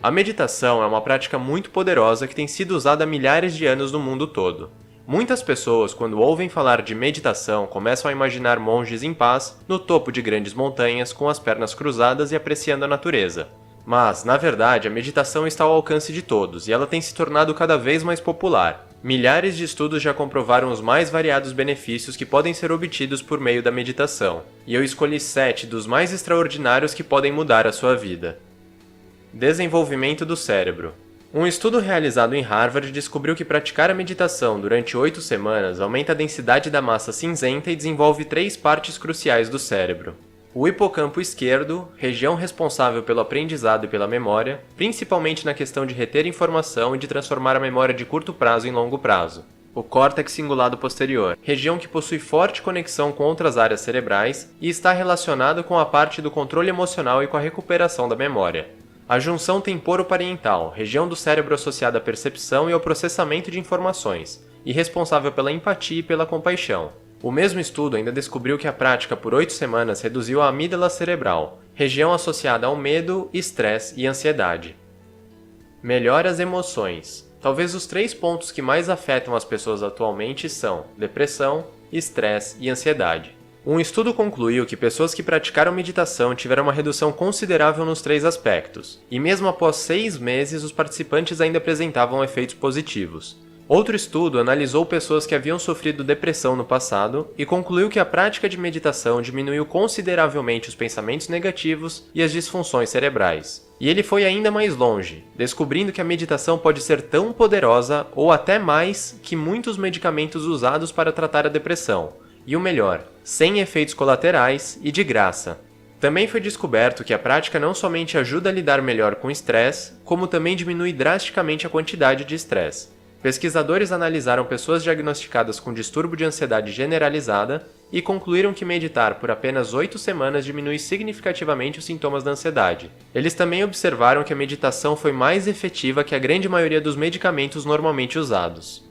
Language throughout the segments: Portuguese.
A meditação é uma prática muito poderosa que tem sido usada há milhares de anos no mundo todo. Muitas pessoas, quando ouvem falar de meditação, começam a imaginar monges em paz, no topo de grandes montanhas, com as pernas cruzadas e apreciando a natureza. Mas, na verdade, a meditação está ao alcance de todos e ela tem se tornado cada vez mais popular. Milhares de estudos já comprovaram os mais variados benefícios que podem ser obtidos por meio da meditação, e eu escolhi 7 dos mais extraordinários que podem mudar a sua vida. Desenvolvimento do cérebro. Um estudo realizado em Harvard descobriu que praticar a meditação durante 8 semanas aumenta a densidade da massa cinzenta e desenvolve 3 partes cruciais do cérebro. O hipocampo esquerdo, região responsável pelo aprendizado e pela memória, principalmente na questão de reter informação e de transformar a memória de curto prazo em longo prazo. O córtex cingulado posterior, região que possui forte conexão com outras áreas cerebrais e está relacionado com a parte do controle emocional e com a recuperação da memória. A junção temporoparietal, região do cérebro associada à percepção e ao processamento de informações, e responsável pela empatia e pela compaixão. O mesmo estudo ainda descobriu que a prática por 8 semanas reduziu a amígdala cerebral, região associada ao medo, estresse e ansiedade. Melhora as emoções. Talvez os 3 pontos que mais afetam as pessoas atualmente são depressão, estresse e ansiedade. Um estudo concluiu que pessoas que praticaram meditação tiveram uma redução considerável nos 3 aspectos, e mesmo após 6 meses os participantes ainda apresentavam efeitos positivos. Outro estudo analisou pessoas que haviam sofrido depressão no passado e concluiu que a prática de meditação diminuiu consideravelmente os pensamentos negativos e as disfunções cerebrais. E ele foi ainda mais longe, descobrindo que a meditação pode ser tão poderosa ou até mais que muitos medicamentos usados para tratar a depressão. E o melhor, sem efeitos colaterais e de graça. Também foi descoberto que a prática não somente ajuda a lidar melhor com o estresse, como também diminui drasticamente a quantidade de estresse. Pesquisadores analisaram pessoas diagnosticadas com distúrbio de ansiedade generalizada e concluíram que meditar por apenas 8 semanas diminui significativamente os sintomas da ansiedade. Eles também observaram que a meditação foi mais efetiva que a grande maioria dos medicamentos normalmente usados.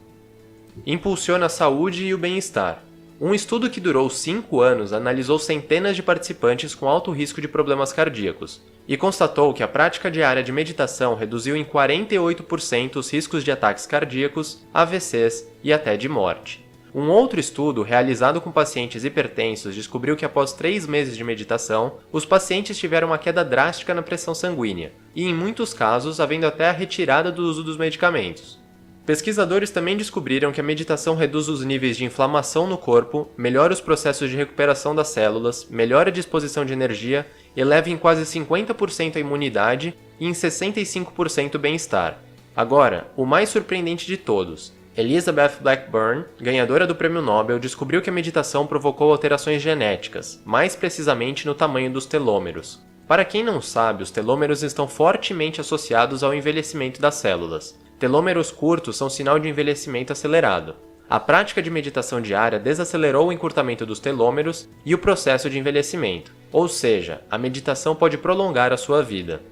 Impulsiona a saúde e o bem-estar. Um estudo que durou 5 anos analisou centenas de participantes com alto risco de problemas cardíacos e constatou que a prática diária de meditação reduziu em 48% os riscos de ataques cardíacos, AVCs e até de morte. Um outro estudo, realizado com pacientes hipertensos, descobriu que após 3 meses de meditação, os pacientes tiveram uma queda drástica na pressão sanguínea e, em muitos casos, havendo até a retirada do uso dos medicamentos. Pesquisadores também descobriram que a meditação reduz os níveis de inflamação no corpo, melhora os processos de recuperação das células, melhora a disposição de energia, eleva em quase 50% a imunidade e em 65% o bem-estar. Agora, o mais surpreendente de todos. Elizabeth Blackburn, ganhadora do Prêmio Nobel, descobriu que a meditação provocou alterações genéticas, mais precisamente no tamanho dos telômeros. Para quem não sabe, os telômeros estão fortemente associados ao envelhecimento das células. Telômeros curtos são sinal de envelhecimento acelerado. A prática de meditação diária desacelerou o encurtamento dos telômeros e o processo de envelhecimento, ou seja, a meditação pode prolongar a sua vida.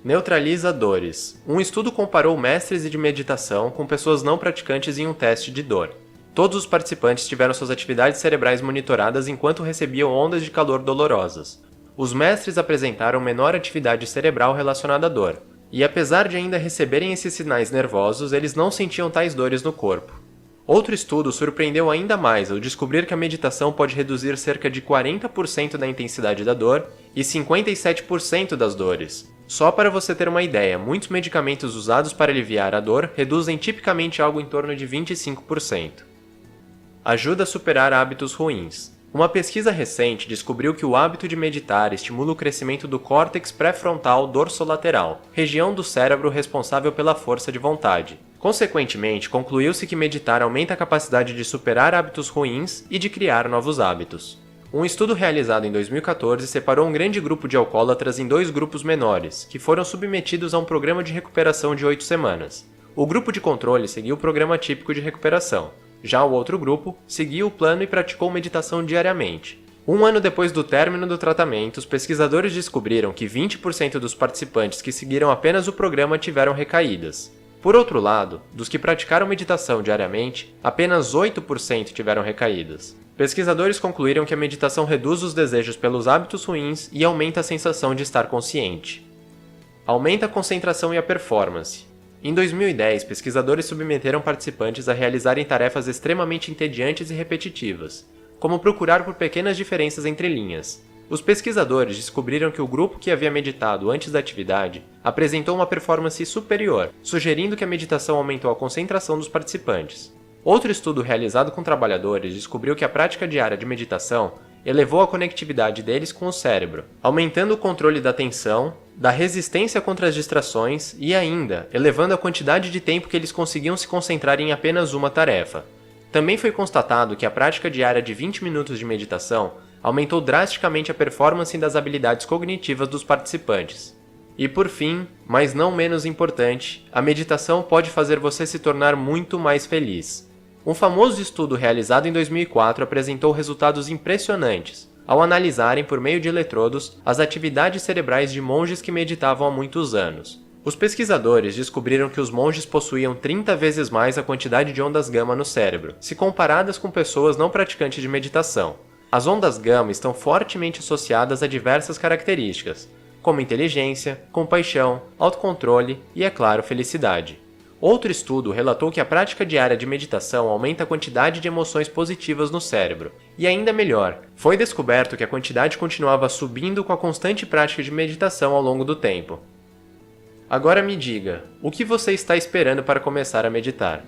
Neutraliza dores. Um estudo comparou mestres de meditação com pessoas não praticantes em um teste de dor. Todos os participantes tiveram suas atividades cerebrais monitoradas enquanto recebiam ondas de calor dolorosas. Os mestres apresentaram menor atividade cerebral relacionada à dor. E apesar de ainda receberem esses sinais nervosos, eles não sentiam tais dores no corpo. Outro estudo surpreendeu ainda mais ao descobrir que a meditação pode reduzir cerca de 40% da intensidade da dor e 57% das dores. Só para você ter uma ideia, muitos medicamentos usados para aliviar a dor reduzem tipicamente algo em torno de 25%. Ajuda a superar hábitos ruins. Uma pesquisa recente descobriu que o hábito de meditar estimula o crescimento do córtex pré-frontal dorsolateral, região do cérebro responsável pela força de vontade. Consequentemente, concluiu-se que meditar aumenta a capacidade de superar hábitos ruins e de criar novos hábitos. Um estudo realizado em 2014 separou um grande grupo de alcoólatras em 2 grupos menores, que foram submetidos a um programa de recuperação de 8 semanas. O grupo de controle seguiu o programa típico de recuperação. Já o outro grupo seguiu o plano e praticou meditação diariamente. 1 ano depois do término do tratamento, os pesquisadores descobriram que 20% dos participantes que seguiram apenas o programa tiveram recaídas. Por outro lado, dos que praticaram meditação diariamente, apenas 8% tiveram recaídas. Pesquisadores concluíram que a meditação reduz os desejos pelos hábitos ruins e aumenta a sensação de estar consciente. Aumenta a concentração e a performance. Em 2010, pesquisadores submeteram participantes a realizarem tarefas extremamente entediantes e repetitivas, como procurar por pequenas diferenças entre linhas. Os pesquisadores descobriram que o grupo que havia meditado antes da atividade apresentou uma performance superior, sugerindo que a meditação aumentou a concentração dos participantes. Outro estudo realizado com trabalhadores descobriu que a prática diária de meditação elevou a conectividade deles com o cérebro, aumentando o controle da atenção, da resistência contra as distrações e ainda elevando a quantidade de tempo que eles conseguiam se concentrar em apenas uma tarefa. Também foi constatado que a prática diária de 20 minutos de meditação aumentou drasticamente a performance das habilidades cognitivas dos participantes. E por fim, mas não menos importante, a meditação pode fazer você se tornar muito mais feliz. Um famoso estudo realizado em 2004 apresentou resultados impressionantes, ao analisarem por meio de eletrodos as atividades cerebrais de monges que meditavam há muitos anos. Os pesquisadores descobriram que os monges possuíam 30 vezes mais a quantidade de ondas gama no cérebro, se comparadas com pessoas não praticantes de meditação. As ondas gama estão fortemente associadas a diversas características, como inteligência, compaixão, autocontrole e, é claro, felicidade. Outro estudo relatou que a prática diária de meditação aumenta a quantidade de emoções positivas no cérebro. E ainda melhor, foi descoberto que a quantidade continuava subindo com a constante prática de meditação ao longo do tempo. Agora me diga, o que você está esperando para começar a meditar?